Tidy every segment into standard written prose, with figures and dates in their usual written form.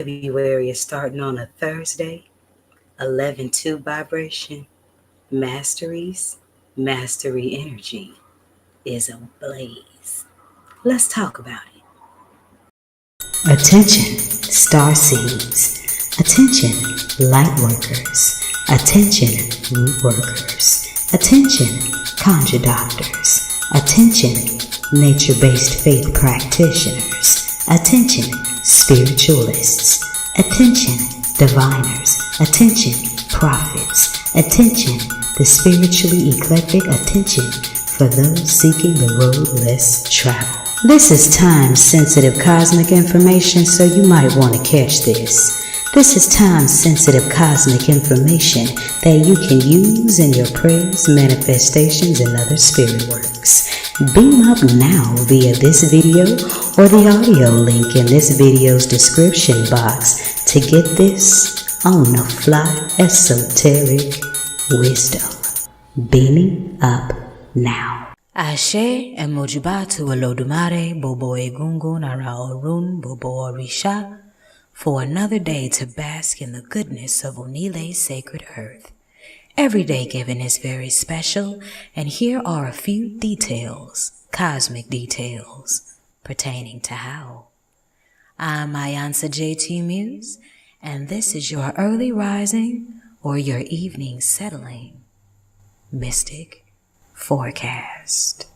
February is starting on a Thursday, 11-2 vibration. Mastery energy is ablaze. Let's talk about it. Attention, star seeds. Attention, light workers. Attention, root workers. Attention, conjure doctors. Attention, nature-based faith practitioners. Attention, spiritualists. Attention, diviners. Attention, prophets. Attention, the spiritually eclectic. Attention for those seeking the road less traveled. This is time-sensitive cosmic information, so you might want to catch this. This is time-sensitive cosmic information that you can use in your prayers, manifestations, and other spirit works. Beam up now via this video or the audio link in this video's description box to get this on the fly esoteric wisdom. Beaming up now. Ashe emojibatu Olodumare Bobo Egungun Ara Orun Bobo Orisha for another day to bask in the goodness of Onile's sacred earth. Every day given is very special, and here are a few details, cosmic details, pertaining to how. I'm iiiYansaje Muse, and this is your early rising or your evening settling mystic forecast.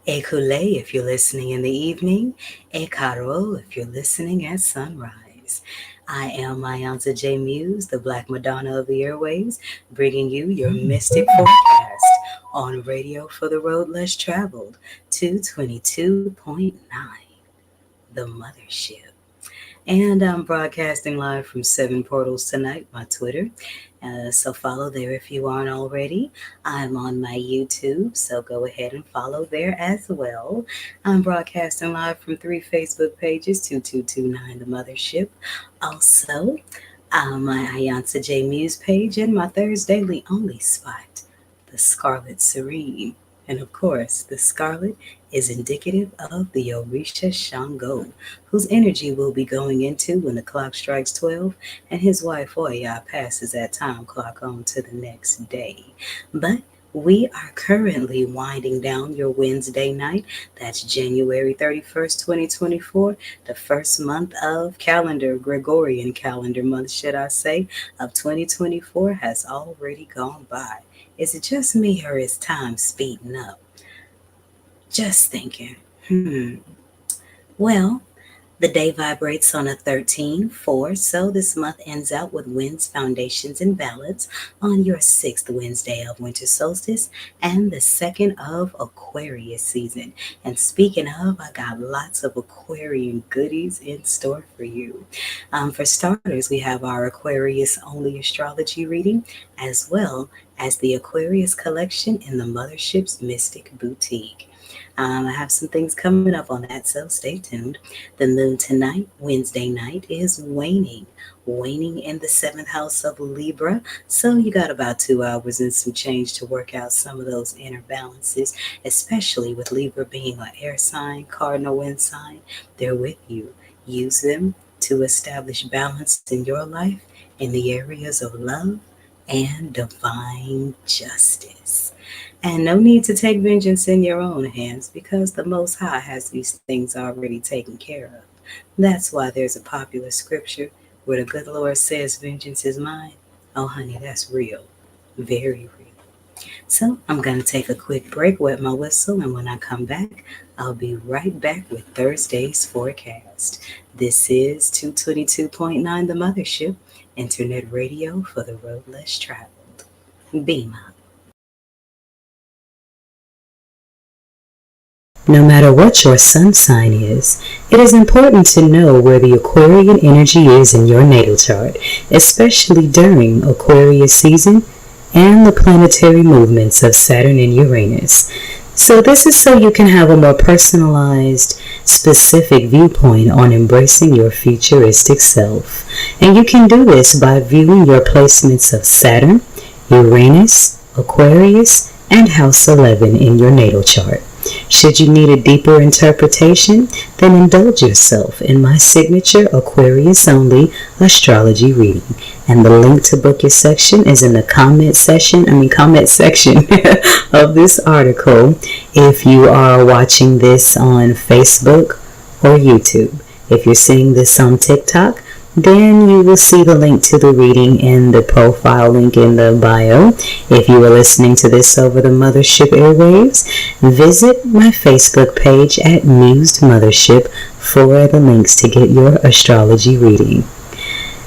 Ekule if you're listening in the evening, Ekaro if you're listening at sunrise. I am iiiYansaje Muse, the Black Madonna of the airwaves, bringing you your mystic forecast on radio for the road less traveled, 222.9, the Mothership. And I'm broadcasting live from 7 portals tonight, my Twitter. So follow there if you aren't already. I'm on my YouTube, so go ahead and follow there as well. I'm broadcasting live from 3 Facebook pages, 2229 The Mothership. Also, my iiiYansaje Muse page and my Thursdayly only spot, the Scarlet Serene. And of course, the scarlet is indicative of the Orisha Shango, whose energy we'll be going into when the clock strikes 12 and his wife Oya passes that time clock on to the next day. But we are currently winding down your Wednesday night. That's January 31st, 2024, the first month of Gregorian calendar month, should I say, of 2024 has already gone by. Is it just me or is time speeding up? Just thinking. Well, the day vibrates on a 13-4, so this month ends out with winds, foundations, and ballads on your 6th Wednesday of winter solstice and the 2nd of Aquarius season. And speaking of, I got lots of Aquarian goodies in store for you. For starters, we have our Aquarius-only astrology reading, as well as the Aquarius collection in the Mothership's Mystic Boutique. I have some things coming up on that, so stay tuned. The moon tonight, Wednesday night, is waning in the 7th house of Libra. So you got about 2 hours and some change to work out some of those inner balances, especially with Libra being an air sign, cardinal wind sign. They're with you. Use them to establish balance in your life in the areas of love and divine justice. And no need to take vengeance in your own hands because the Most High has these things already taken care of. That's why there's a popular scripture where the good Lord says, vengeance is mine. Oh, honey, that's real. Very real. So I'm going to take a quick break, wet my whistle, and when I come back, I'll be right back with Thursday's forecast. This is 222.9 The Mothership, internet radio for the road less traveled. Beam up. No matter what your sun sign is, it is important to know where the Aquarian energy is in your natal chart, especially during Aquarius season and the planetary movements of Saturn and Uranus. So this is so you can have a more personalized, specific viewpoint on embracing your futuristic self. And you can do this by viewing your placements of Saturn, Uranus, Aquarius, and House 11 in your natal chart. Should you need a deeper interpretation, then indulge yourself in my signature Aquarius only astrology reading. And the link to book your section is in the comment section of this article if you are watching this on Facebook or YouTube. If you're seeing this on TikTok, then you will see the link to the reading in the profile link in the bio. If you are listening to this over the Mothership airwaves, visit my Facebook page at Muse Mothership for the links to get your astrology reading.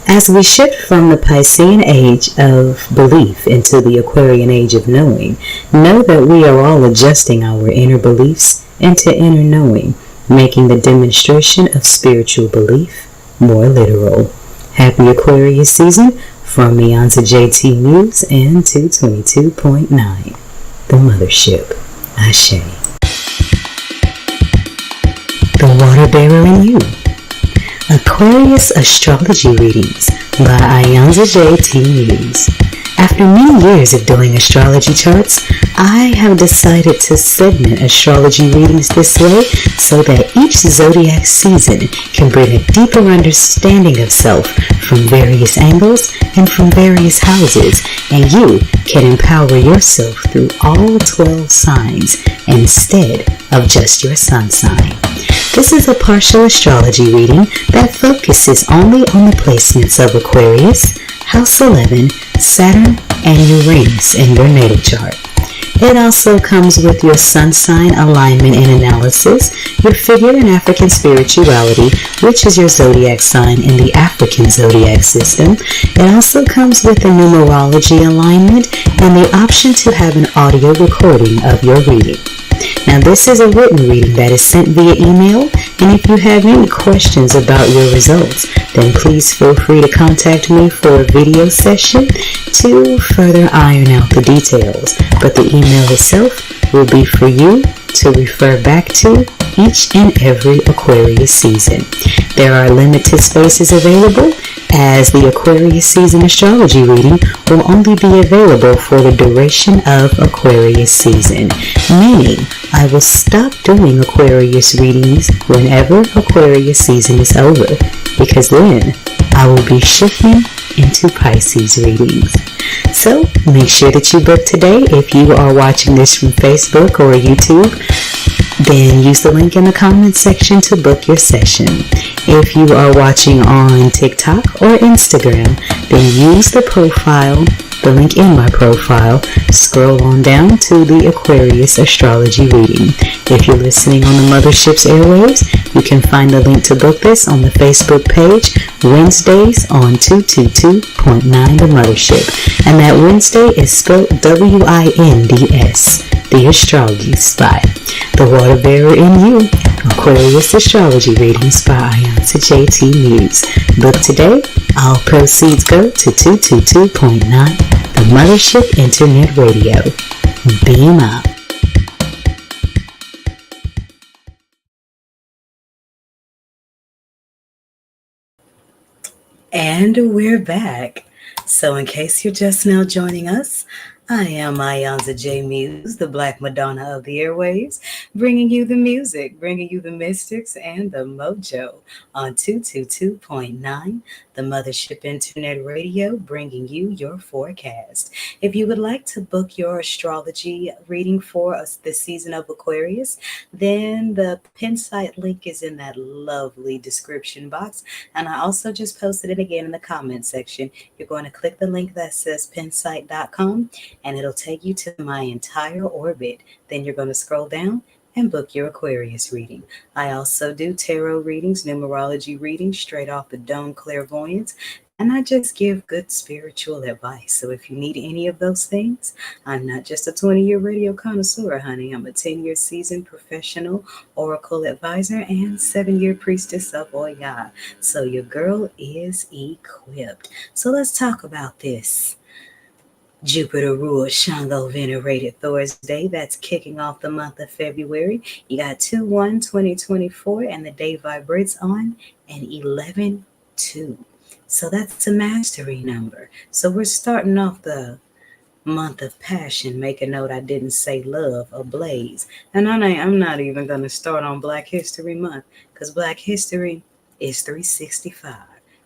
As we shift from the Piscean age of belief into the Aquarian age of knowing, know that we are all adjusting our inner beliefs into inner knowing, making the demonstration of spiritual belief more literal. Happy Aquarius season from iiiYansaje Muse and 222.9, the Mothership. Ashe. The Water Bearer in You. Aquarius Astrology Readings by iiiYansaje Muse. After many years of doing astrology charts, I have decided to segment astrology readings this way so that each zodiac season can bring a deeper understanding of self from various angles and from various houses, and you can empower yourself through all 12 signs instead of just your sun sign. This is a partial astrology reading that focuses only on the placements of Aquarius, House 11, Saturn, and Uranus in your natal chart. It also comes with your sun sign alignment and analysis, your figure in African spirituality, which is your zodiac sign in the African zodiac system. It also comes with the numerology alignment and the option to have an audio recording of your reading. Now, this is a written reading that is sent via email, and if you have any questions about your results, then please feel free to contact me for a video session to further iron out the details. But the email itself will be for you to refer back to each and every Aquarius season. There are limited spaces available, as the Aquarius season astrology reading will only be available for the duration of Aquarius season, meaning I will stop doing Aquarius readings whenever Aquarius season is over, because then I will be shifting into Pisces readings. So make sure that you book today. If you are watching this from Facebook or YouTube, then use the link in the comments section to book your session. If you are watching on TikTok or Instagram, then use the link in my profile, scroll on down to the Aquarius astrology reading. If you're listening on the Mothership's airwaves, you can find the link to book this on the Facebook page, Wednesdays on 222.9 the Mothership. And that Wednesday is spelled WINDS, the astrology spot. The Water Bearer in You, Aquarius astrology readings by iiiYansaje Muse. Book today. All proceeds go to 222.9, the Mothership Internet Radio. Beam up. And we're back. So in case you're just now joining us, I am iiiYansaje Muse, the Black Madonna of the airwaves, bringing you the music, bringing you the mystics and the mojo on 222.9, the Mothership Internet Radio, bringing you your forecast. If you would like to book your astrology reading for us this season of Aquarius, then the pin site link is in that lovely description box. And I also just posted it again in the comment section. You're going to click the link that says pinsite.com, and it'll take you to my entire orbit. Then you're going to scroll down and book your Aquarius reading. I also do tarot readings, numerology readings, straight off the dome clairvoyance, and I just give good spiritual advice. So if you need any of those things, I'm not just a 20-year radio connoisseur, honey. I'm a 10-year seasoned professional oracle advisor and 7-year priestess of Oya. So your girl is equipped. So let's talk about this Jupiter ruled Shango venerated Thursday. That's kicking off the month of February. You got 2/1/2024, and the day vibrates on an 11/2. So that's a mastery number. So we're starting off the month of passion. Make a note I didn't say love, ablaze. And I'm not even going to start on Black History Month because Black History is 365.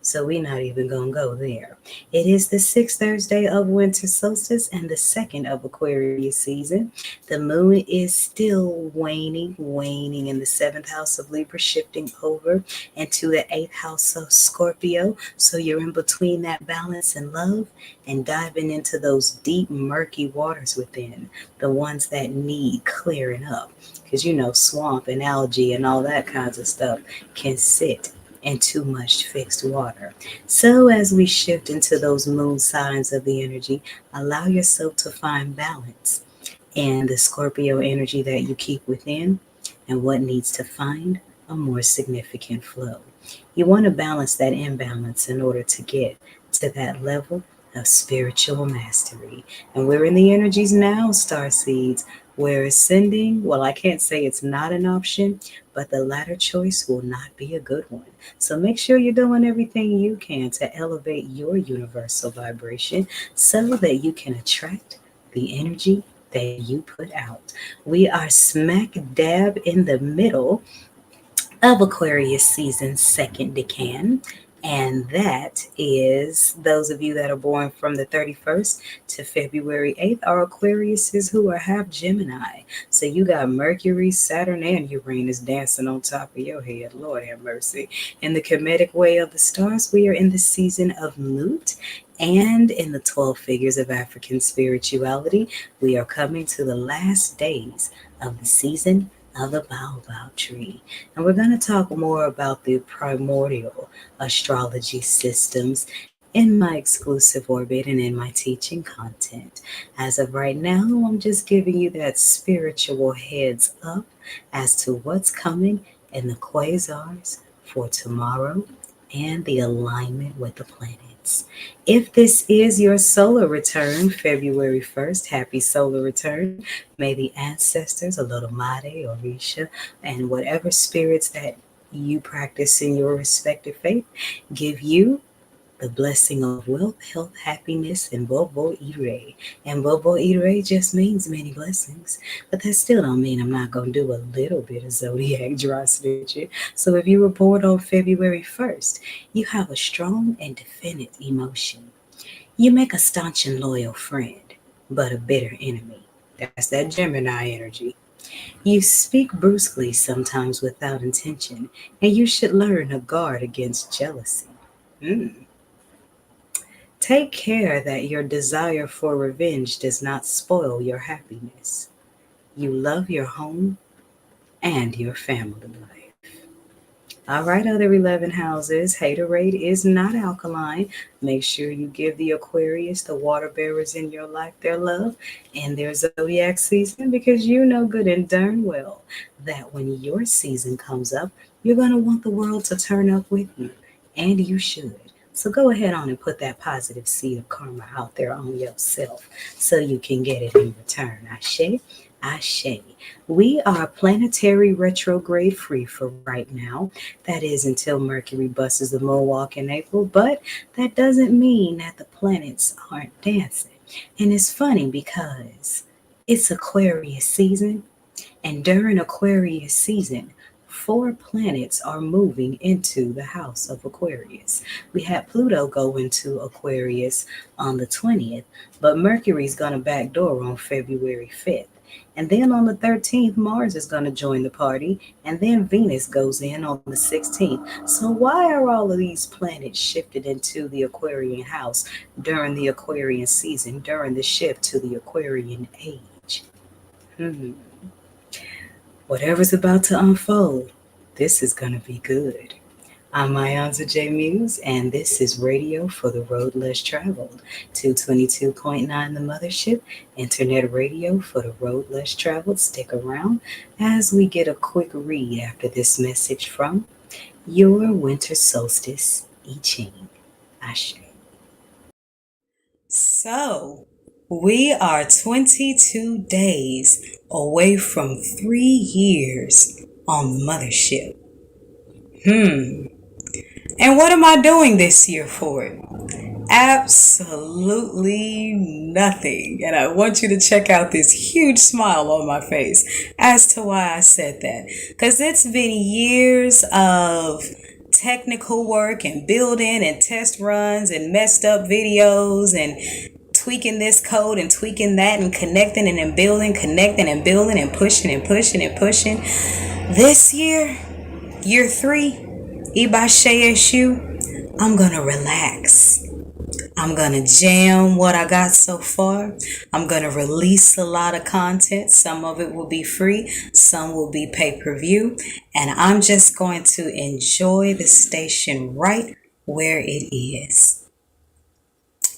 So we're not even going to go there. It is the 6th Thursday of winter solstice and the 2nd of Aquarius season. The moon is still waning in the 7th house of Libra, shifting over into the 8th house of Scorpio. So you're in between that balance and love and diving into those deep, murky waters within, the ones that need clearing up. Because swamp and algae and all that kinds of stuff can sit in too much fixed water. So as we shift into those moon signs of the energy, allow yourself to find balance and the Scorpio energy that you keep within and what needs to find a more significant flow. You want to balance that imbalance in order to get to that level of spiritual mastery. And we're in the energies now, star seeds, where ascending, well, I can't say it's not an option, but the latter choice will not be a good one. So make sure you're doing everything you can to elevate your universal vibration so that you can attract the energy that you put out. We are smack dab in the middle of Aquarius season's second decan. And that is those of you that are born from the 31st to February 8th are Aquariuses who are half Gemini. So you got Mercury, Saturn, and Uranus dancing on top of your head. Lord have mercy. In the comedic way of the stars, we are in the season of Moot. And in the 12 figures of African spirituality, we are coming to the last days of the season of the baobab tree. And we're going to talk more about the primordial astrology systems in my exclusive orbit and in my teaching content. As of right now, I'm just giving you that spiritual heads up as to what's coming in the quasars for tomorrow and the alignment with the planets. If this is your solar return, February 1st, happy solar return. May the ancestors, a little Mare, Orisha, and whatever spirits that you practice in your respective faith, give you the blessing of wealth, health, happiness, and Bobo Ire. And Bobo Ire just means many blessings. But that still don't mean I'm not going to do a little bit of zodiac drostage. So if you were born on February 1st, you have a strong and definite emotion. You make a staunch and loyal friend, but a bitter enemy. That's that Gemini energy. You speak brusquely sometimes without intention, and you should learn to guard against jealousy. Take care that your desire for revenge does not spoil your happiness. You love your home and your family life. All right, other 11 houses, haterade is not alkaline. Make sure you give the Aquarius, the water bearers in your life, their love and their zodiac season, because you know good and darn well that when your season comes up, you're going to want the world to turn up with you, and you should. So go ahead on and put that positive seed of karma out there on yourself so you can get it in return. Ashe, ashe. We are planetary retrograde free for right now. That is until Mercury busts the moonwalk in April, but that doesn't mean that the planets aren't dancing. And it's funny because it's Aquarius season, and during Aquarius season, 4 planets are moving into the house of Aquarius. We had Pluto go into Aquarius on the 20th, but Mercury's going to backdoor on February 5th. And then on the 13th, Mars is going to join the party, and then Venus goes in on the 16th. So why are all of these planets shifted into the Aquarian house during the Aquarian season, during the shift to the Aquarian age? Whatever's about to unfold, this is going to be good. I'm iiiYansaje Muse, and this is Radio for the Road Less Traveled. 222.9 The Mothership, Internet Radio for the Road Less Traveled. Stick around as we get a quick read after this message from your Winter Solstice I Ching. Ashe. So, we are 22 days away from 3 years on the Mothership. And what am I doing this year for it? absolutely nothing. And I want you to check out this huge smile on my face as to why I said that. Because it's been years of technical work and building and test runs and messed up videos and tweaking this code and tweaking that and connecting and then building, connecting and building and pushing and pushing and pushing. This year, year 3, Iba Sango, I'm gonna relax. I'm gonna jam what I got so far. I'm gonna release a lot of content. Some of it will be free, some will be pay-per-view, and I'm just going to enjoy the station right where it is.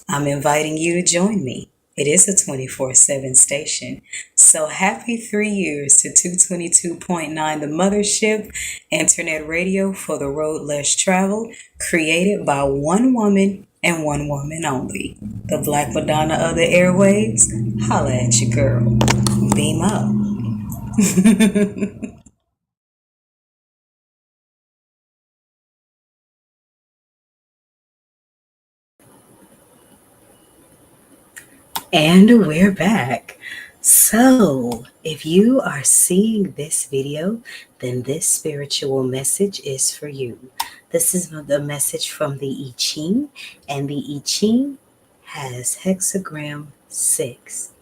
I'm inviting you to join me. It is a 24/7 station. So happy 3 years to 222.9, the Mothership, internet radio for the road less traveled, created by one woman and one woman only. The Black Madonna of the airwaves. Holla at your girl. Beam up. And we're back. So, if you are seeing this video, then this spiritual message is for you. This is the message from the I Ching, and the I Ching has hexagram 6,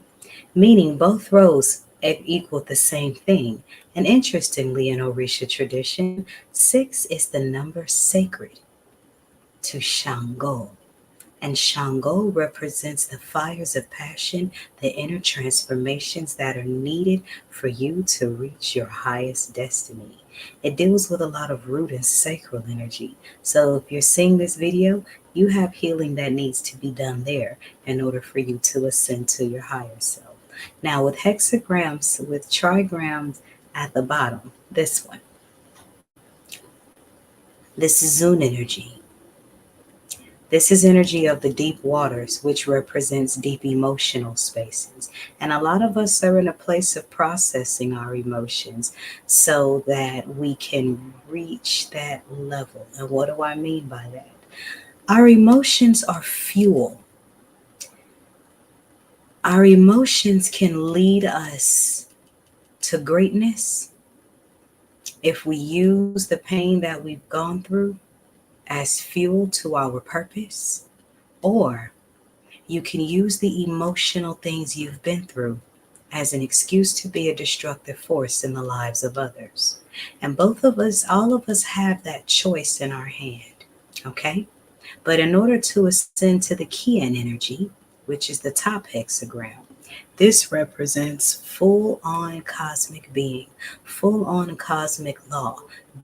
meaning both rows equal the same thing. And interestingly, in Orisha tradition, 6 is the number sacred to Shango. And Shango represents the fires of passion, the inner transformations that are needed for you to reach your highest destiny. It deals with a lot of root and sacral energy. So if you're seeing this video, you have healing that needs to be done there in order for you to ascend to your higher self. Now with hexagrams, with trigrams at the bottom, this one, this is Zun energy. This is energy of the deep waters, which represents deep emotional spaces. And a lot of us are in a place of processing our emotions so that we can reach that level. And what do I mean by that? Our emotions are fuel. Our emotions can lead us to greatness if we use the pain that we've gone through as fuel to our purpose, or you can use the emotional things you've been through as an excuse to be a destructive force in the lives of others. And both of us, all of us have that choice in our hand, okay? But in order to ascend to the Kian energy, which is the top hexagram, this represents full-on cosmic being, full-on cosmic law,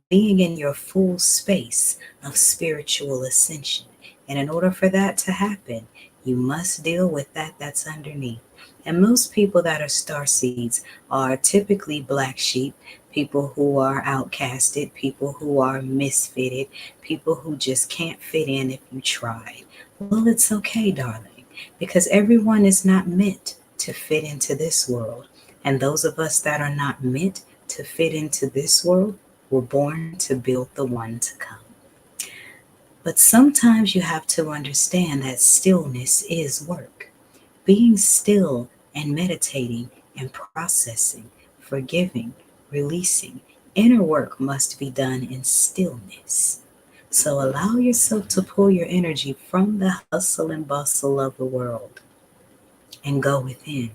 being in your full space of spiritual ascension. And in order for that to happen, you must deal with that's underneath. And most people that are star seeds are typically black sheep, people who are outcasted, people who are misfitted, people who just can't fit in if you try. Well, it's okay, darling, because everyone is not meant to fit into this world. And those of us that are not meant to fit into this world were born to build the one to come. But sometimes you have to understand that stillness is work. Being still and meditating and processing, forgiving, releasing, inner work must be done in stillness. So allow yourself to pull your energy from the hustle and bustle of the world and go within.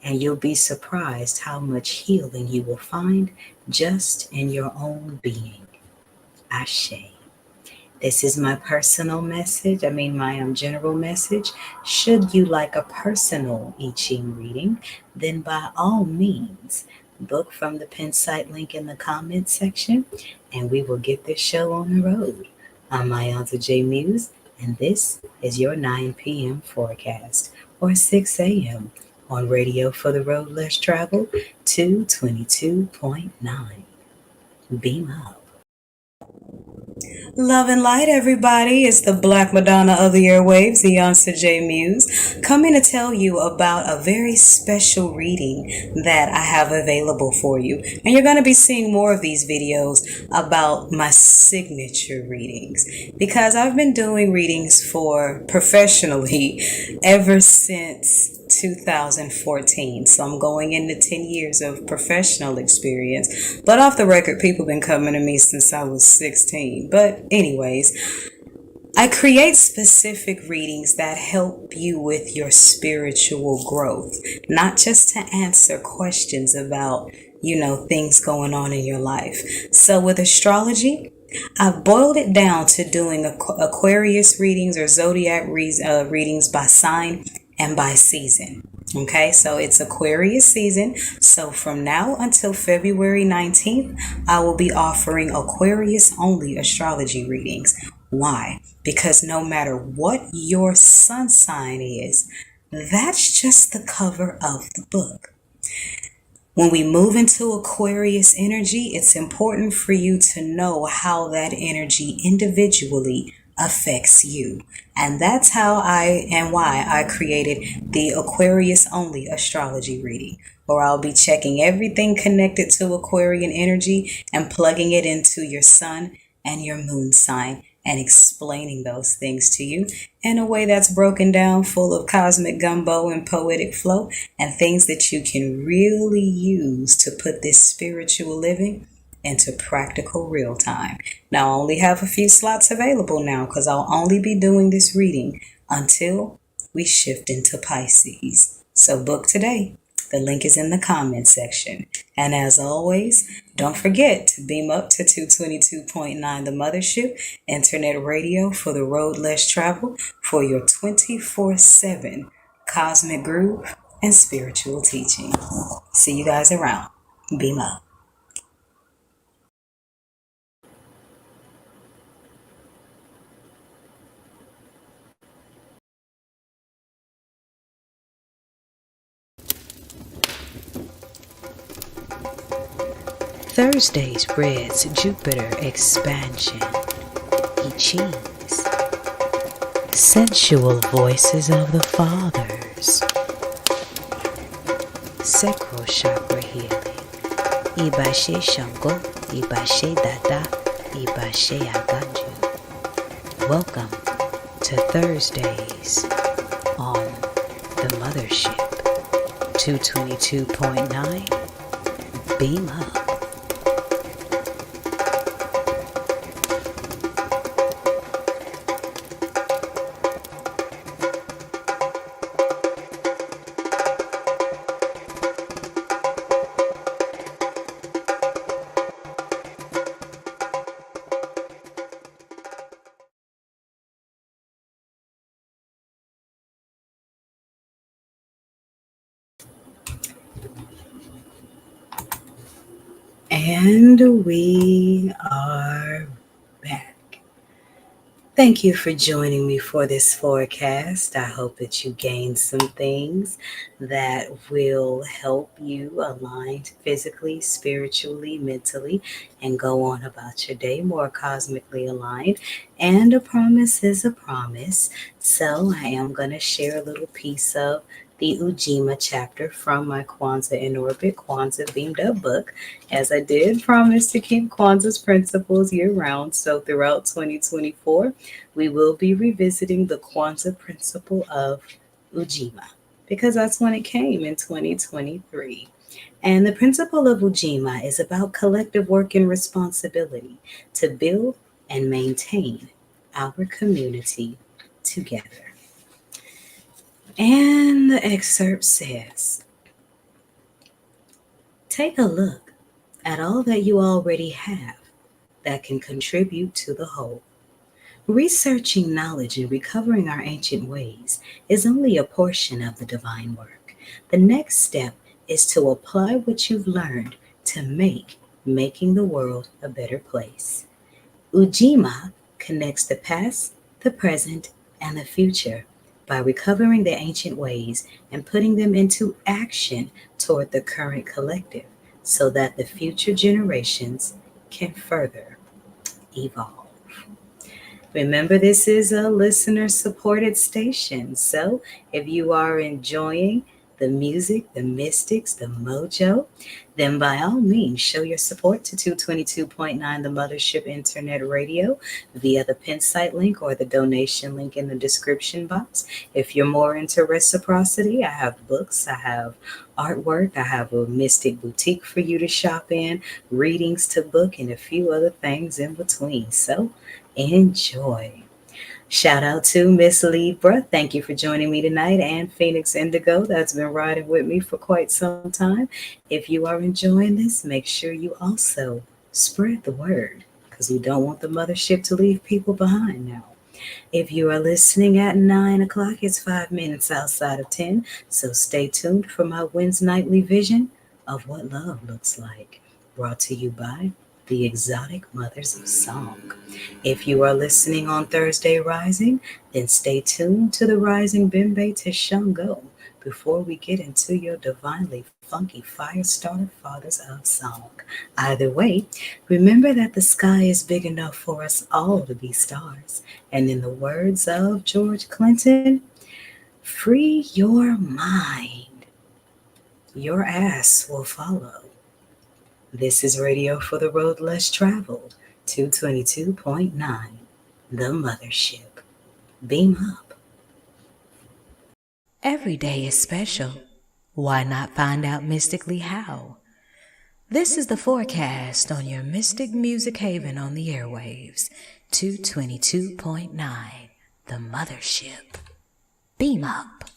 And you'll be surprised how much healing you will find just in your own being. Ashe. This is my personal message. My general message. Should you like a personal I Ching reading, then by all means, book from the pin site link in the comments section, and we will get this show on the road. I'm iiiYansaje Muse, and this is your 9 p.m. forecast, or 6 a.m. on Radio for the Road Less Traveled, 222.9. Beam up. Love and light, everybody. It's the Black Madonna of the airwaves, iiiYansaje Muse, coming to tell you about a very special reading that I have available for you. And you're going to be seeing more of these videos about my signature readings because I've been doing readings for professionally ever since 2014. So I'm going into 10 years of professional experience. But off the record, people have been coming to me since I was 16. But anyways, I create specific readings that help you with your spiritual growth, not just to answer questions about, things going on in your life. So with astrology, I've boiled it down to doing Aquarius readings or zodiac readings by sign and by season. Okay, so it's Aquarius season. So from now until February 19th, I will be offering Aquarius only astrology readings. Why? Because no matter what your sun sign is, that's just the cover of the book. When we move into Aquarius energy, it's important for you to know how that energy individually affects you. And that's how why I created the Aquarius only astrology reading, or I'll be checking everything connected to Aquarian energy and plugging it into your sun and your moon sign and explaining those things to you in a way that's broken down, full of cosmic gumbo and poetic flow, and things that you can really use to put this spiritual living into practical real time. Now, I only have a few slots available now because I'll only be doing this reading until we shift into Pisces. So book today. The link is in the comment section. And as always, don't forget to beam up to 222.9 the Mothership, internet radio for the road less traveled, for your 24/7 cosmic groove and spiritual teaching. See you guys around. Beam up. Thursday's Red's Jupiter expansion. Cheese. Sensual voices of the fathers. Sacral chakra healing. Iba Sango, Iba Dada, Iba Aganju. Welcome to Thursdays on the Mothership. 222.9. Beam up. And we are back. Thank you for joining me for this forecast. I hope that you gain some things that will help you align physically, spiritually, mentally, and go on about your day more cosmically aligned. And a promise is a promise. So I am going to share a little piece of the Ujima chapter from my Kwanzaa in Orbit, Kwanzaa Beamed Up book, as I did promise to keep Kwanzaa's principles year round. So throughout 2024, we will be revisiting the Kwanzaa principle of Ujima, because that's when it came in 2023. And the principle of Ujima is about collective work and responsibility to build and maintain our community together. And the excerpt says, take a look at all that you already have that can contribute to the whole. Researching knowledge and recovering our ancient ways is only a portion of the divine work. The next step is to apply what you've learned to making the world a better place. Ujima connects the past, the present, and the future by recovering the ancient ways and putting them into action toward the current collective so that the future generations can further evolve. Remember, this is a listener-supported station, so if you are enjoying the music, the mystics, the mojo, then by all means show your support to 222.9 The Mothership Internet Radio via the pin site link or the donation link in the description box. If you're more into reciprocity, I have books, I have artwork, I have a mystic boutique for you to shop in, readings to book, and a few other things in between. So enjoy. Shout out to Miss Libra. Thank you for joining me tonight, and Phoenix Indigo, that's been riding with me for quite some time. If you are enjoying this, make sure you also spread the word because we don't want the mothership to leave people behind now. If you are listening at 9 o'clock, it's 5 minutes outside of 10, so stay tuned for my Wednesday nightly vision of what love looks like, brought to you by the Exotic Mothers of Song. If you are listening on Thursday Rising, then stay tuned to the Rising Bimbe to Shango before we get into your divinely funky fire starter fathers of song. Either way, remember that the sky is big enough for us all to be stars. And in the words of George Clinton, free your mind. Your ass will follow. This is Radio for the Road Less Traveled, 222.9, The Mothership. Beam up. Every day is special. Why not find out mystically how? This is the forecast on your Mystic Music Haven on the airwaves, 222.9, The Mothership. Beam up.